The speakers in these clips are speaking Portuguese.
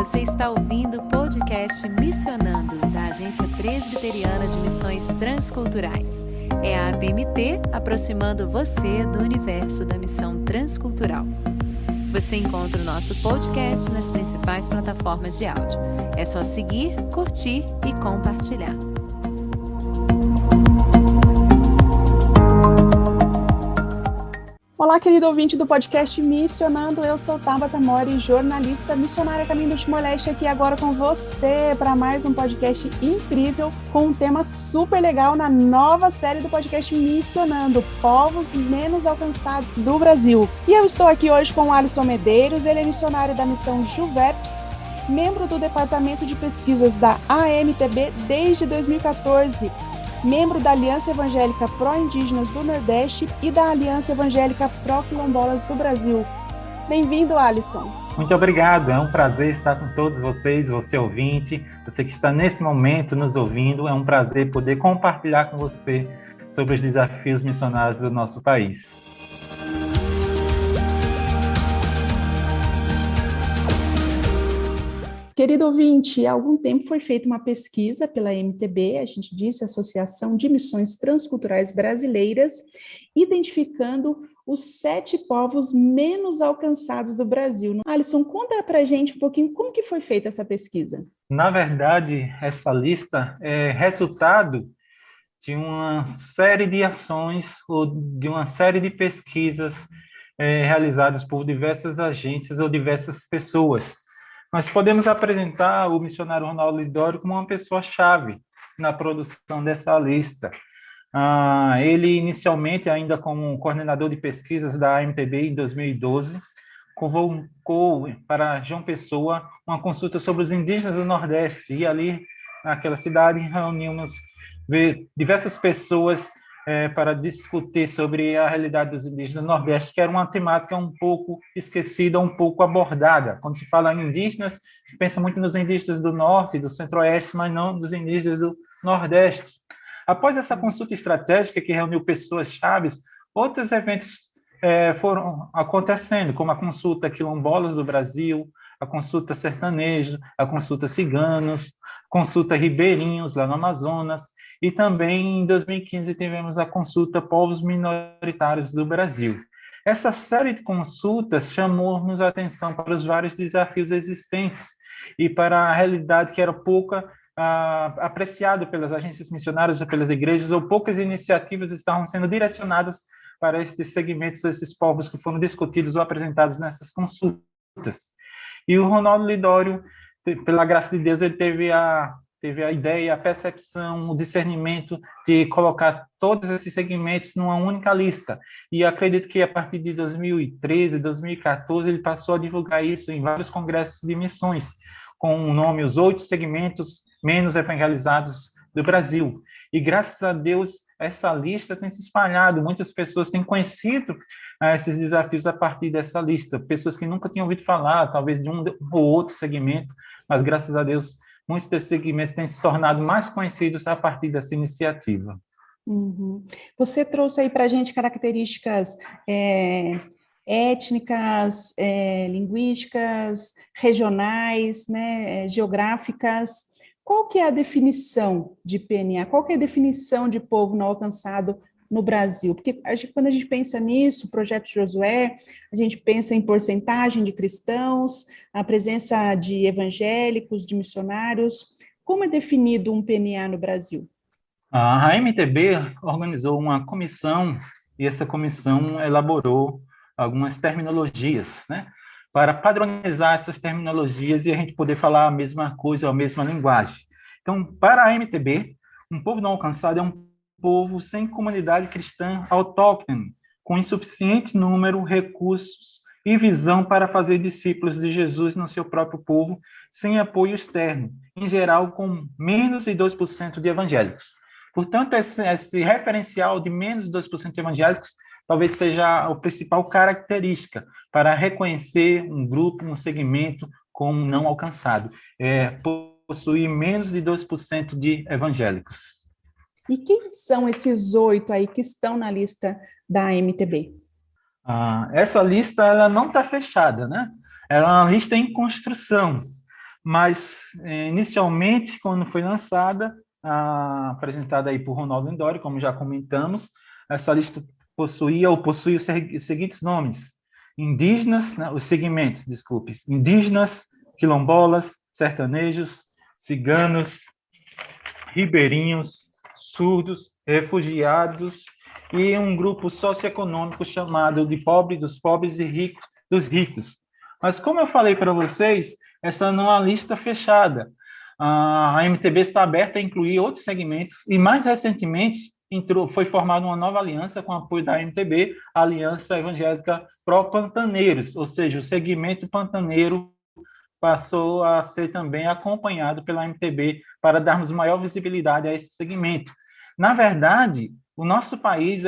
Você está ouvindo o podcast Missionando, da Agência Presbiteriana de Missões Transculturais. É a APMT aproximando você do universo da missão transcultural. Você encontra o nosso podcast nas principais plataformas de áudio. É só seguir, curtir e compartilhar. Olá, querido ouvinte do podcast Missionando, eu sou Tabata Mori, jornalista missionária Caminho do Timor-Leste, aqui agora com você para mais um podcast incrível com um tema super legal na nova série do podcast Missionando, Povos Menos Alcançados do Brasil. E eu estou aqui hoje com o Alisson Medeiros, ele é missionário da missão JUVEP, membro do Departamento de Pesquisas da AMTB desde 2014, membro da Aliança Evangélica Pró-Indígenas do Nordeste e da Aliança Evangélica Pró-Quilombolas do Brasil. Bem-vindo, Alisson. Muito obrigado, é um prazer estar com todos vocês, você ouvinte, você que está nesse momento nos ouvindo, é um prazer poder compartilhar com você sobre os desafios missionários do nosso país. Querido ouvinte, há algum tempo foi feita uma pesquisa pela AMTB, a gente disse, Associação de Missões Transculturais Brasileiras, identificando os 7 povos menos alcançados do Brasil. Alisson, conta pra gente um pouquinho como que foi feita essa pesquisa. Na verdade, essa lista é resultado de uma série de ações ou de uma série de pesquisas realizadas por diversas agências ou diversas pessoas. Nós podemos apresentar o missionário Ronaldo Lidório como uma pessoa-chave na produção dessa lista. Ele, inicialmente, ainda como coordenador de pesquisas da AMTB em 2012, convocou para João Pessoa uma consulta sobre os indígenas do Nordeste, e ali, naquela cidade, reunimos diversas pessoas para discutir sobre a realidade dos indígenas do Nordeste, que era uma temática um pouco esquecida, um pouco abordada. Quando se fala em indígenas, se pensa muito nos indígenas do Norte, do Centro-Oeste, mas não dos indígenas do Nordeste. Após essa consulta estratégica que reuniu pessoas-chave, outros eventos foram acontecendo, como a consulta Quilombolas do Brasil, a consulta Sertanejo, a consulta Ciganos, consulta Ribeirinhos, lá no Amazonas, e também em 2015 tivemos a consulta Povos Minoritários do Brasil. Essa série de consultas chamou-nos a atenção para os vários desafios existentes e para a realidade que era pouca apreciada pelas agências missionárias ou pelas igrejas, ou poucas iniciativas estavam sendo direcionadas para esses segmentos, esses povos que foram discutidos ou apresentados nessas consultas. E o Ronaldo Lidório, pela graça de Deus, ele teve a ideia, a percepção, o discernimento de colocar todos esses segmentos numa única lista. E acredito que a partir de 2013, 2014, ele passou a divulgar isso em vários congressos de missões, com o nome Os 8 Segmentos Menos Evangelizados do Brasil. E graças a Deus, essa lista tem se espalhado, muitas pessoas têm conhecido esses desafios a partir dessa lista, pessoas que nunca tinham ouvido falar, talvez de um ou outro segmento, mas graças a Deus, muitos desses segmentos têm se tornado mais conhecidos a partir dessa iniciativa. Uhum. Você trouxe aí para a gente características étnicas, linguísticas, regionais, né, geográficas. Qual que é a definição de PNA? Qual que é a definição de povo não alcançado no Brasil? Porque quando a gente pensa nisso, o Projeto Josué, a gente pensa em porcentagem de cristãos, a presença de evangélicos, de missionários. Como é definido um PNA no Brasil? A AMTB organizou uma comissão e essa comissão elaborou algumas terminologias, né, para padronizar essas terminologias e a gente poder falar a mesma coisa, a mesma linguagem. Então, para a AMTB, um povo não alcançado é um povo sem comunidade cristã autóctone, com insuficiente número, recursos e visão para fazer discípulos de Jesus no seu próprio povo, sem apoio externo, em geral com menos de 2% de evangélicos. Portanto, esse referencial de menos de 2% de evangélicos talvez seja a principal característica para reconhecer um grupo, um segmento como não alcançado. Possuir menos de 2% de evangélicos. E quem são esses 8 aí que estão na lista da AMTB? Essa lista ela não está fechada, né? Ela é uma lista em construção. mas inicialmente, quando foi lançada, apresentada aí por Ronaldo Endori, como já comentamos, essa lista possui os seguintes nomes: indígenas, né, os segmentos, desculpe, indígenas, quilombolas, sertanejos, ciganos, ribeirinhos, surdos, refugiados e um grupo socioeconômico chamado de dos pobres e ricos dos ricos. Mas como eu falei para vocês, essa não é uma lista fechada. A MTB está aberta a incluir outros segmentos e, mais recentemente, foi formada uma nova aliança com o apoio da MTB, a Aliança Evangélica Pró-Pantaneiros, ou seja, o segmento pantaneiro passou a ser também acompanhado pela MTB para darmos maior visibilidade a esse segmento. Na verdade, o nosso país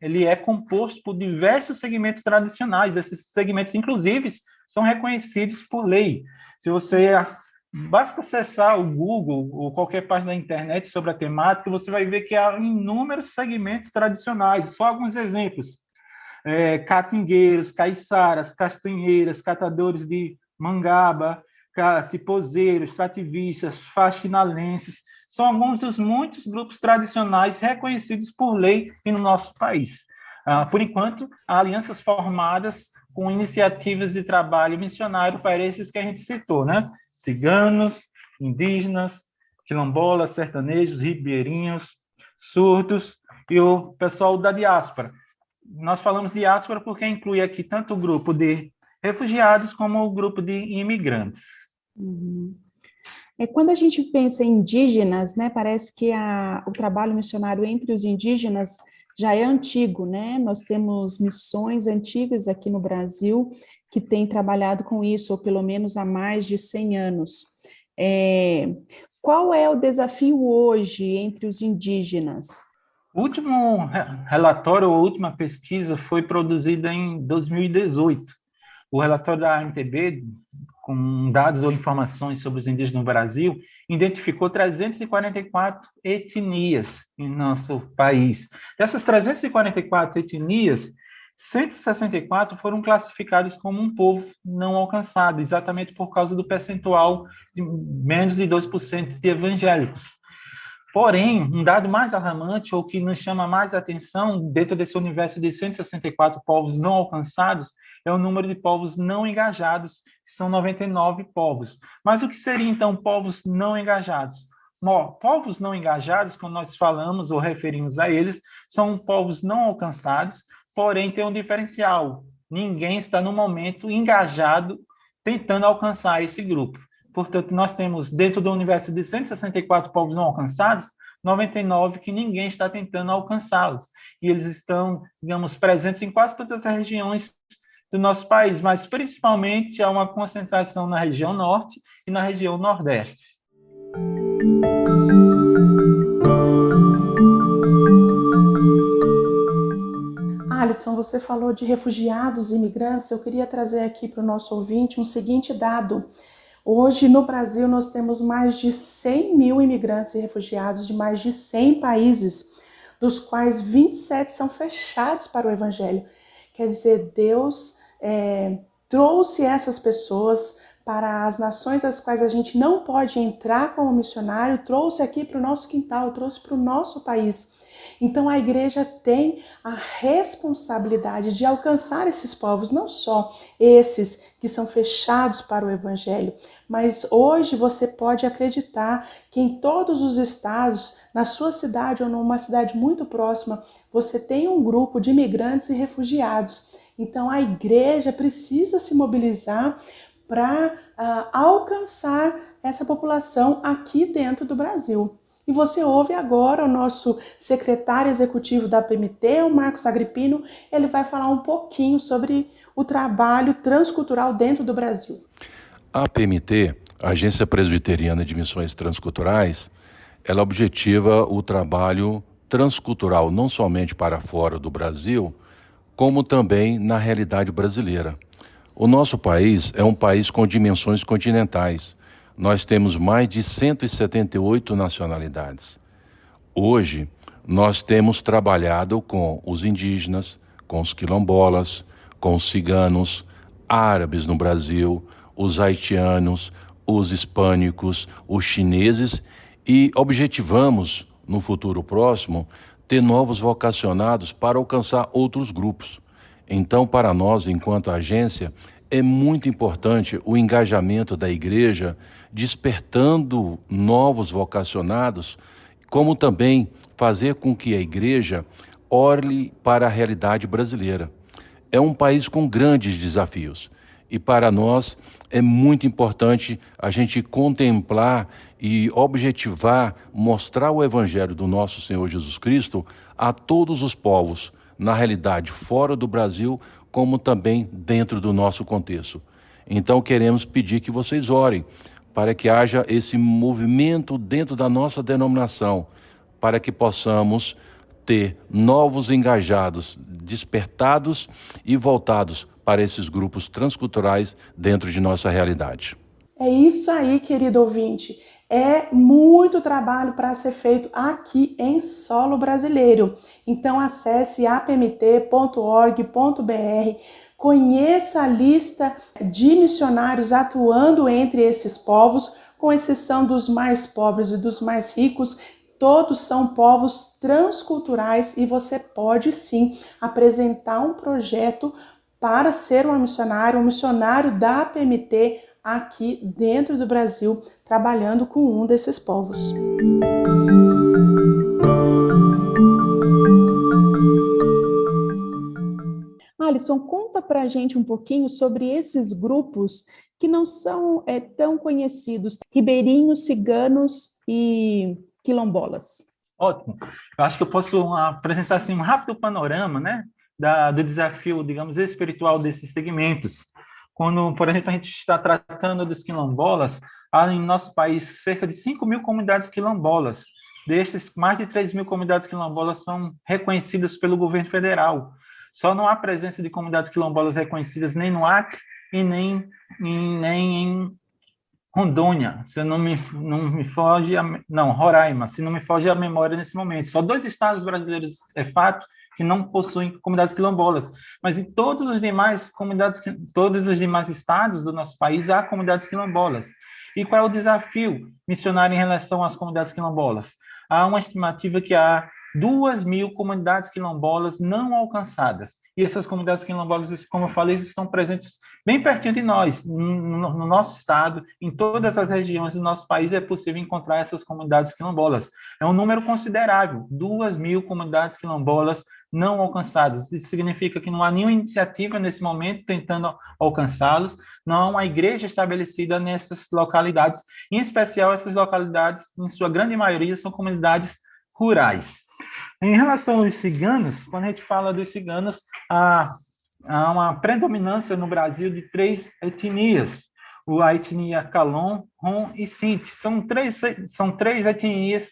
ele é composto por diversos segmentos tradicionais. Esses segmentos, inclusive, são reconhecidos por lei. Se você basta acessar o Google ou qualquer página da internet sobre a temática, você vai ver que há inúmeros segmentos tradicionais. Só alguns exemplos: catingueiros, caiçaras, castanheiras, catadores de mangaba, cipozeiros, extrativistas, faxinalenses, são alguns dos muitos grupos tradicionais reconhecidos por lei no nosso país. Por enquanto, há alianças formadas com iniciativas de trabalho missionário para esses que a gente citou, né? Ciganos, indígenas, quilombolas, sertanejos, ribeirinhos, surdos e o pessoal da diáspora. Nós falamos diáspora porque inclui aqui tanto o grupo de refugiados como o grupo de imigrantes. Uhum. Quando a gente pensa em indígenas, né, parece que o trabalho missionário entre os indígenas já é antigo, né? Nós temos missões antigas aqui no Brasil que têm trabalhado com isso, ou pelo menos há mais de 100 anos. Qual é o desafio hoje entre os indígenas? O último relatório, ou a última pesquisa, foi produzida em 2018. O relatório da AMTB, com dados ou informações sobre os indígenas no Brasil, identificou 344 etnias em nosso país. Dessas 344 etnias, 164 foram classificadas como um povo não alcançado, exatamente por causa do percentual de menos de 2% de evangélicos. Porém, um dado mais alarmante, ou que nos chama mais atenção, dentro desse universo de 164 povos não alcançados, é o número de povos não engajados, que são 99 povos. Mas o que seriam, então, povos não engajados? Povos não engajados, quando nós falamos ou referimos a eles, são povos não alcançados, porém tem um diferencial: ninguém está, no momento, engajado, tentando alcançar esse grupo. Portanto, nós temos, dentro do universo de 164 povos não alcançados, 99 que ninguém está tentando alcançá-los. E eles estão, digamos, presentes em quase todas as regiões do nosso país, mas principalmente há uma concentração na região norte e na região nordeste. Alisson, você falou de refugiados e imigrantes. Eu queria trazer aqui para o nosso ouvinte um seguinte dado. Hoje, no Brasil, nós temos mais de 100 mil imigrantes e refugiados de mais de 100 países, dos quais 27 são fechados para o Evangelho. Quer dizer, Deus trouxe essas pessoas para as nações das quais a gente não pode entrar como missionário, trouxe aqui para o nosso quintal, trouxe para o nosso país. Então a igreja tem a responsabilidade de alcançar esses povos, não só esses que são fechados para o evangelho, mas hoje você pode acreditar que em todos os estados, na sua cidade ou numa cidade muito próxima, você tem um grupo de imigrantes e refugiados. Então a igreja precisa se mobilizar para alcançar essa população aqui dentro do Brasil. E você ouve agora o nosso secretário executivo da PMT, o Marcos Agrippino. Ele vai falar um pouquinho sobre o trabalho transcultural dentro do Brasil. A PMT, a Agência Presbiteriana de Missões Transculturais, ela objetiva o trabalho transcultural não somente para fora do Brasil, como também na realidade brasileira. O nosso país é um país com dimensões continentais. Nós temos mais de 178 nacionalidades. Hoje, nós temos trabalhado com os indígenas, com os quilombolas, com os ciganos, árabes no Brasil, os haitianos, os hispânicos, os chineses, e objetivamos, no futuro próximo, ter novos vocacionados para alcançar outros grupos. Então, para nós, enquanto agência, é muito importante o engajamento da igreja, despertando novos vocacionados, como também fazer com que a igreja olhe para a realidade brasileira. É um país com grandes desafios e para nós é muito importante a gente contemplar e objetivar, mostrar o Evangelho do nosso Senhor Jesus Cristo a todos os povos, na realidade fora do Brasil, como também dentro do nosso contexto. Então queremos pedir que vocês orem para que haja esse movimento dentro da nossa denominação, para que possamos ter novos engajados, despertados e voltados para esses grupos transculturais dentro de nossa realidade. É isso aí, querido ouvinte. É muito trabalho para ser feito aqui em solo brasileiro. Então acesse apmt.org.br, conheça a lista de missionários atuando entre esses povos, com exceção dos mais pobres e dos mais ricos. Todos são povos transculturais e você pode sim apresentar um projeto para ser um missionário da APMT aqui dentro do Brasil, trabalhando com um desses povos. Alisson, conta pra gente um pouquinho sobre esses grupos que não são tão conhecidos, ribeirinhos, ciganos e quilombolas. Ótimo. Eu acho que eu posso apresentar assim, um rápido panorama, né, do desafio, digamos, espiritual desses segmentos. Quando, por exemplo, a gente está tratando dos quilombolas, há em nosso país cerca de 5.000 comunidades quilombolas. Destes, mais de 3.000 comunidades quilombolas são reconhecidas pelo governo federal. Só não há presença de comunidades quilombolas reconhecidas nem no Acre e nem em Rondônia, se não me foge, Roraima, se não me foge a memória nesse momento. Só 2 estados brasileiros, é fato, que não possuem comunidades quilombolas, mas em todos os demais estados do nosso país há comunidades quilombolas. E qual é o desafio missionário em relação às comunidades quilombolas? Há uma estimativa que há 2.000 comunidades quilombolas não alcançadas. E essas comunidades quilombolas, como eu falei, estão presentes bem pertinho de nós, no nosso estado, em todas as regiões do nosso país é possível encontrar essas comunidades quilombolas. É um número considerável, 2.000 comunidades quilombolas não alcançadas. Isso significa que não há nenhuma iniciativa nesse momento tentando alcançá-los, não há uma igreja estabelecida nessas localidades, em especial essas localidades, em sua grande maioria, são comunidades rurais. Em relação aos ciganos, quando a gente fala dos ciganos, há uma predominância no Brasil de 3 etnias, a etnia Calon, Rom e Sinti. São três etnias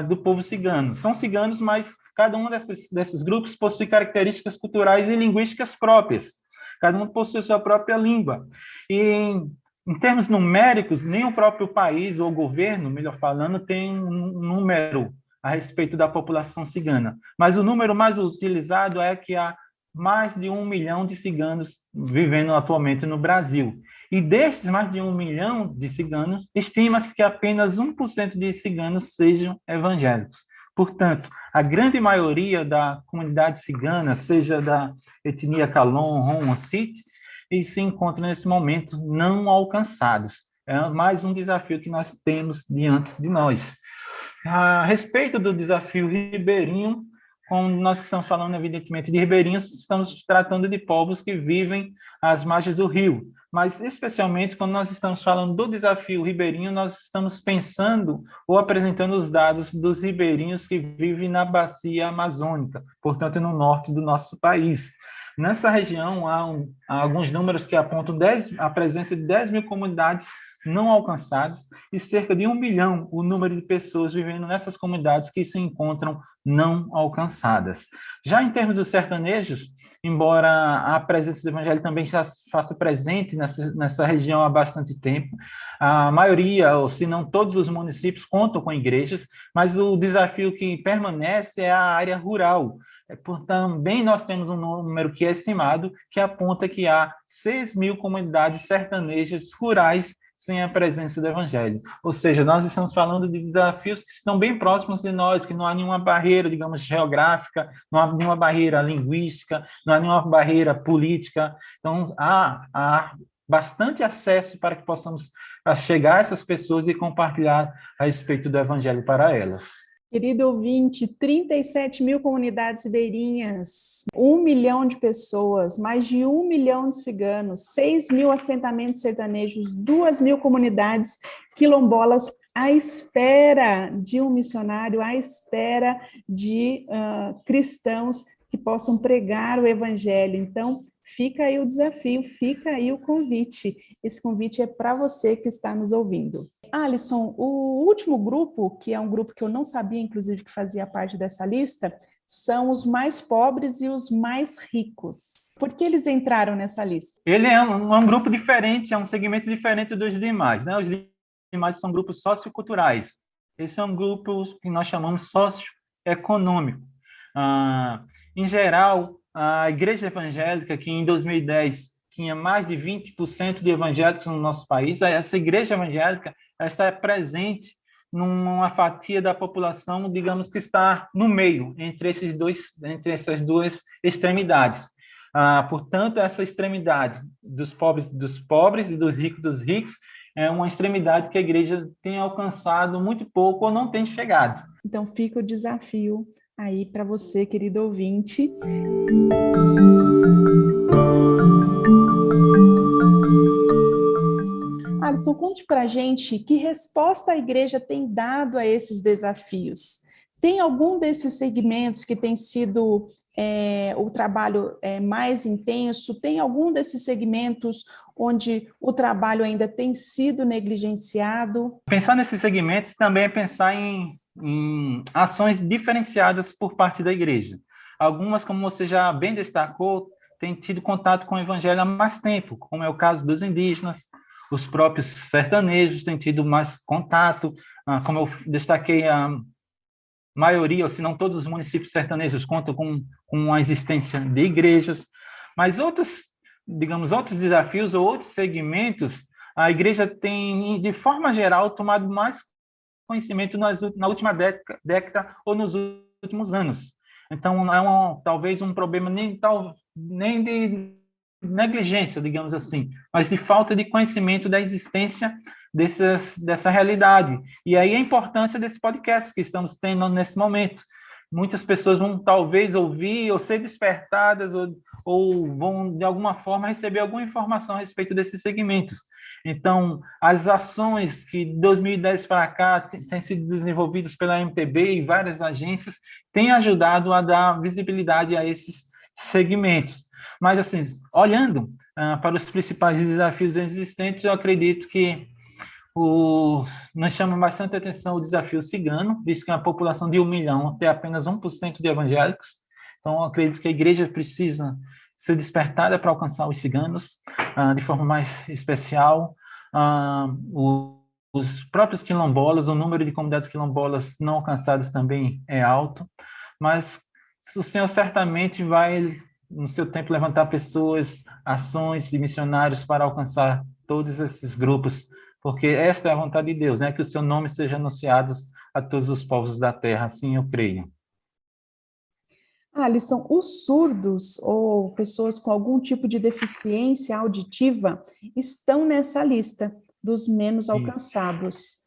do povo cigano. São ciganos, mas cada um desses grupos possui características culturais e linguísticas próprias. Cada um possui sua própria língua. E em termos numéricos, nem o próprio país ou governo, melhor falando, tem um número a respeito da população cigana. Mas o número mais utilizado é que há mais de 1 milhão de ciganos vivendo atualmente no Brasil. E destes mais de 1 milhão de ciganos, estima-se que apenas 1% de ciganos sejam evangélicos. Portanto, a grande maioria da comunidade cigana, seja da etnia Calon, Rom ou Sinti, se encontram nesse momento não alcançados. É mais um desafio que nós temos diante de nós. A respeito do desafio ribeirinho, como nós estamos falando, evidentemente, de ribeirinhos, estamos tratando de povos que vivem às margens do rio. Mas, especialmente, quando nós estamos falando do desafio ribeirinho, nós estamos pensando ou apresentando os dados dos ribeirinhos que vivem na bacia amazônica, portanto, no norte do nosso país. Nessa região, há alguns números que apontam a presença de 10.000 comunidades não alcançadas e cerca de 1 milhão o número de pessoas vivendo nessas comunidades que se encontram não alcançadas. Já em termos dos sertanejos, embora a presença do evangelho também já se faça presente nessa região há bastante tempo, a maioria, ou se não todos os municípios, contam com igrejas, mas o desafio que permanece é a área rural. Também nós temos um número que é estimado, que aponta que há 6.000 comunidades sertanejas rurais sem a presença do Evangelho. Ou seja, nós estamos falando de desafios que estão bem próximos de nós, que não há nenhuma barreira, digamos, geográfica, não há nenhuma barreira linguística, não há nenhuma barreira política. Então, há bastante acesso para que possamos chegar a essas pessoas e compartilhar a respeito do Evangelho para elas. Querido ouvinte, 37 mil comunidades ribeirinhas, 1 milhão de pessoas, mais de 1 milhão de ciganos, 6 mil assentamentos sertanejos, 2 mil comunidades quilombolas à espera de um missionário, à espera de cristãos que possam pregar o evangelho. Então, fica aí o desafio, fica aí o convite. Esse convite é para você que está nos ouvindo. Alisson, o último grupo, que é um grupo que eu não sabia, inclusive, que fazia parte dessa lista, são os mais pobres e os mais ricos. Por que eles entraram nessa lista? Ele é um grupo diferente, é um segmento diferente dos demais, né? Os demais são grupos socioculturais. Esse é um grupo que nós chamamos socioeconômico. Em geral, a Igreja Evangélica, que em 2010 tinha mais de 20% de evangélicos no nosso país, essa Igreja Evangélica ela está presente numa fatia da população, digamos que está no meio, entre essas duas extremidades. Portanto, essa extremidade dos pobres e dos ricos é uma extremidade que a igreja tem alcançado muito pouco ou não tem chegado. Então, fica o desafio aí para você, querido ouvinte. Alisson, conte para a gente que resposta a igreja tem dado a esses desafios. Tem algum desses segmentos que tem sido o trabalho mais intenso? Tem algum desses segmentos onde o trabalho ainda tem sido negligenciado? Pensar nesses segmentos também é pensar em ações diferenciadas por parte da igreja. Algumas, como você já bem destacou, têm tido contato com o evangelho há mais tempo, como é o caso dos indígenas. Os próprios sertanejos têm tido mais contato, como eu destaquei, a maioria, ou se não todos os municípios sertanejos contam com a existência de igrejas, mas outros desafios ou outros segmentos, a igreja tem, de forma geral, tomado mais conhecimento na última década ou nos últimos anos. Então, talvez um problema nem de negligência, digamos assim, mas de falta de conhecimento da existência dessa realidade. E aí a importância desse podcast que estamos tendo nesse momento. Muitas pessoas vão talvez ouvir ou ser despertadas ou vão, de alguma forma, receber alguma informação a respeito desses segmentos. Então, as ações que de 2010 para cá têm sido desenvolvidas pela MPB e várias agências têm ajudado a dar visibilidade a esses segmentos. Mas, assim, olhando para os principais desafios existentes, eu acredito que nós chamamos bastante atenção o desafio cigano, visto que a população de 1 milhão tem apenas 1% de evangélicos. Então, eu acredito que a igreja precisa ser despertada para alcançar os ciganos de forma mais especial. Os próprios quilombolas, o número de comunidades quilombolas não alcançadas também é alto, mas o Senhor certamente vai, no seu tempo, levantar pessoas, ações e missionários para alcançar todos esses grupos, porque esta é a vontade de Deus, né? Que o seu nome seja anunciado a todos os povos da terra, assim eu creio. Alisson, os surdos ou pessoas com algum tipo de deficiência auditiva estão nessa lista dos menos alcançados.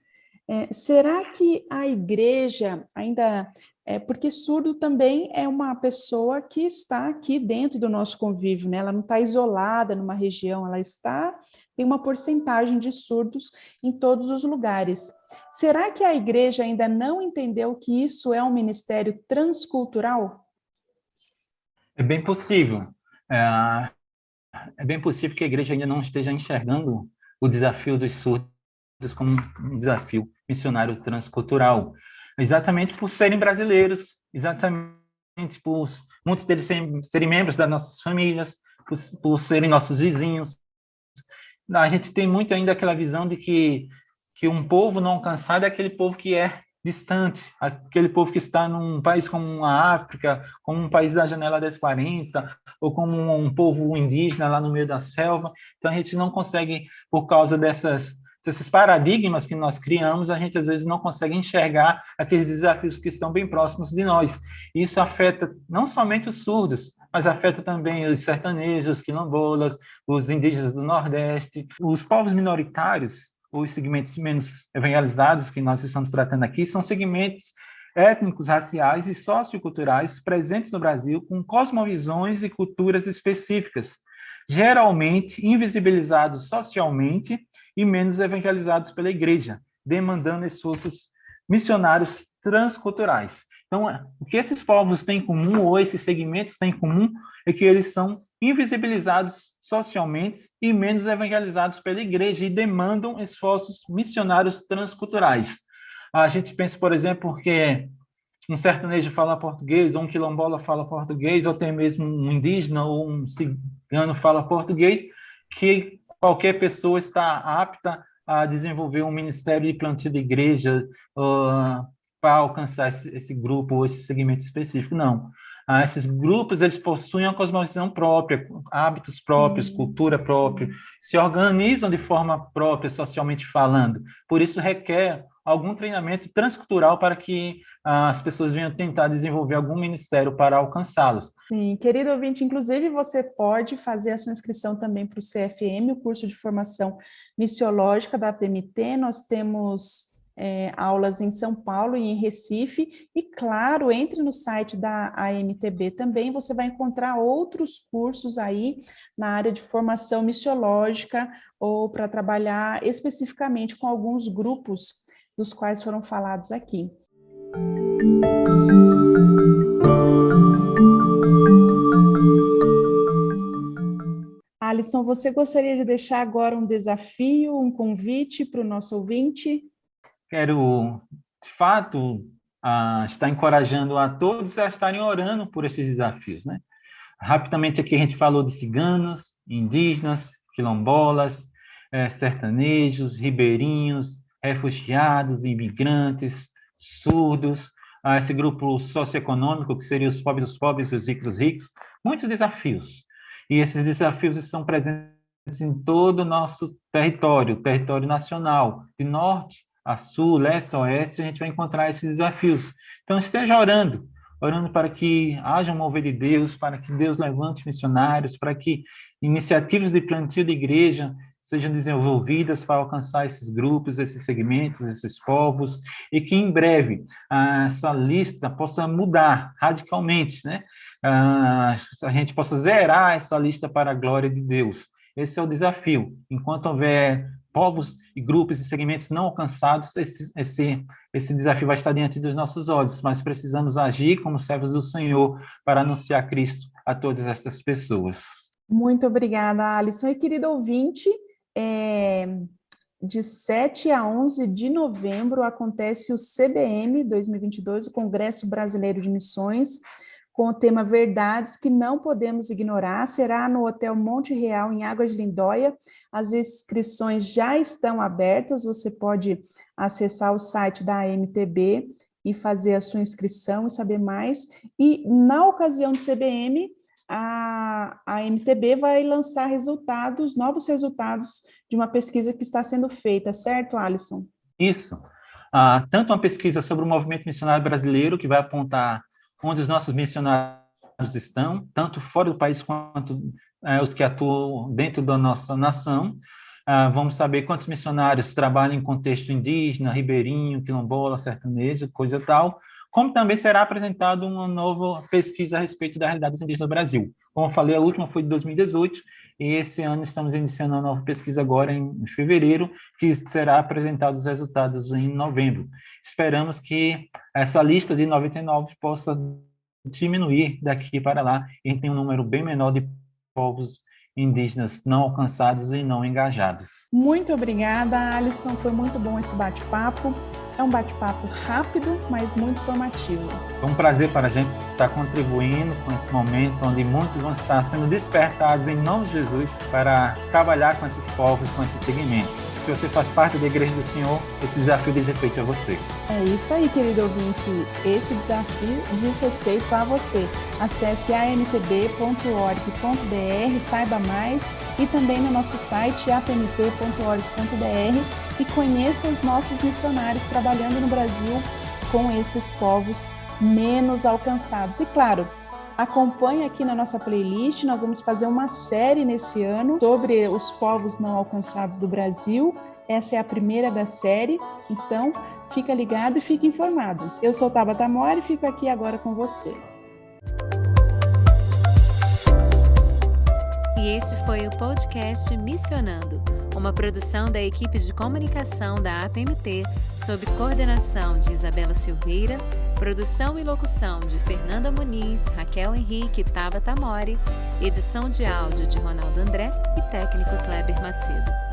Será que a igreja ainda... porque surdo também é uma pessoa que está aqui dentro do nosso convívio, né? Ela não está isolada numa região, tem uma porcentagem de surdos em todos os lugares. Será que a igreja ainda não entendeu que isso é um ministério transcultural? É bem possível. É bem possível que a igreja ainda não esteja enxergando o desafio dos surdos como um desafio missionário transcultural. Exatamente por serem brasileiros, exatamente por muitos deles serem membros das nossas famílias, por serem nossos vizinhos. A gente tem muito ainda aquela visão de que um povo não alcançado é aquele povo que é distante, aquele povo que está num país como a África, como um país da janela 1040, ou como um povo indígena lá no meio da selva. Então, a gente não consegue, por causa dessas esses paradigmas que nós criamos, a gente às vezes não consegue enxergar aqueles desafios que estão bem próximos de nós. Isso afeta não somente os surdos, mas afeta também os sertanejos, os quilombolas, os indígenas do Nordeste, os povos minoritários, os segmentos menos evangelizados que nós estamos tratando aqui, são segmentos étnicos, raciais e socioculturais presentes no Brasil com cosmovisões e culturas específicas, geralmente invisibilizados socialmente e menos evangelizados pela igreja, demandando esforços missionários transculturais. Então, o que esses povos têm em comum, ou esses segmentos têm em comum, é que eles são invisibilizados socialmente e menos evangelizados pela igreja e demandam esforços missionários transculturais. A gente pensa, por exemplo, que um sertanejo fala português, ou um quilombola fala português, ou até mesmo um indígena ou um cigano fala português, que qualquer pessoa está apta a desenvolver um ministério de plantio de igreja para alcançar esse grupo ou esse segmento específico. Não. Esses grupos, eles possuem uma cosmovisão própria, hábitos próprios, cultura própria, se organizam de forma própria, socialmente falando. Por isso, requer algum treinamento transcultural para que as pessoas venham tentar desenvolver algum ministério para alcançá-los. Sim, querido ouvinte, inclusive você pode fazer a sua inscrição também para o CFM, o curso de formação missiológica da APMT. Nós temos aulas em São Paulo e em Recife, e claro, entre no site da AMTB também, você vai encontrar outros cursos aí na área de formação missiológica, ou para trabalhar especificamente com alguns grupos dos quais foram falados aqui. Alisson, você gostaria de deixar agora um desafio, um convite para o nosso ouvinte? Quero, de fato, estar encorajando a todos a estarem orando por esses desafios, né? Rapidamente aqui a gente falou de ciganos, indígenas, quilombolas, sertanejos, ribeirinhos, refugiados, imigrantes, surdos, esse grupo socioeconômico, que seria os pobres dos pobres, os ricos dos ricos, muitos desafios. E esses desafios estão presentes em todo o nosso território nacional, de norte a sul, leste a oeste, a gente vai encontrar esses desafios. Então, esteja orando para que haja um mover de Deus, para que Deus levante missionários, para que iniciativas de plantio de igreja sejam desenvolvidas para alcançar esses grupos, esses segmentos, esses povos, e que em breve essa lista possa mudar radicalmente, né? A gente possa zerar essa lista para a glória de Deus. Esse é o desafio. Enquanto houver povos e grupos e segmentos não alcançados, esse desafio vai estar diante dos nossos olhos, mas precisamos agir como servos do Senhor para anunciar Cristo a todas estas pessoas. Muito obrigada, Alisson. E querido ouvinte, de 7 a 11 de novembro acontece o CBM 2022, o Congresso Brasileiro de Missões, com o tema Verdades que não podemos ignorar. Será no Hotel Monte Real, em Águas de Lindóia. As inscrições já estão abertas, você pode acessar o site da AMTB e fazer a sua inscrição e saber mais. E na ocasião do CBM, a AMTB vai lançar novos resultados de uma pesquisa que está sendo feita, certo, Alisson? Isso. Tanto uma pesquisa sobre o movimento missionário brasileiro, que vai apontar onde os nossos missionários estão, tanto fora do país quanto os que atuam dentro da nossa nação. Vamos saber quantos missionários trabalham em contexto indígena, ribeirinho, quilombola, sertanejo, coisa tal. Como também será apresentada uma nova pesquisa a respeito da realidade dos indígenas do Brasil. Como eu falei, a última foi de 2018, e esse ano estamos iniciando uma nova pesquisa agora em fevereiro, que será apresentado os resultados em novembro. Esperamos que essa lista de 99 possa diminuir daqui para lá, e a gente tem um número bem menor de povos indígenas não alcançados e não engajados. Muito obrigada, Alisson. Foi muito bom esse bate-papo. É um bate-papo rápido, mas muito formativo. Foi um prazer para a gente estar contribuindo com esse momento onde muitos vão estar sendo despertados em nome de Jesus para trabalhar com esses povos, com esses segmentos. se você faz parte da Igreja do Senhor, esse desafio diz respeito a você. É isso aí, querido ouvinte. Esse desafio diz respeito a você. Acesse amtb.org.br, saiba mais, e também no nosso site apmt.org.br e conheça os nossos missionários trabalhando no Brasil com esses povos menos alcançados. E claro, acompanhe aqui na nossa playlist, nós vamos fazer uma série nesse ano sobre os povos não alcançados do Brasil. Essa é a primeira da série, então fica ligado e fica informado. Eu sou Tabata Mori e fico aqui agora com você. E este foi o podcast Missionando, uma produção da equipe de comunicação da APMT, sob coordenação de Isabela Silveira, produção e locução de Fernanda Muniz, Raquel Henrique e Tabata Mori, edição de áudio de Ronaldo André e técnico Kleber Macedo.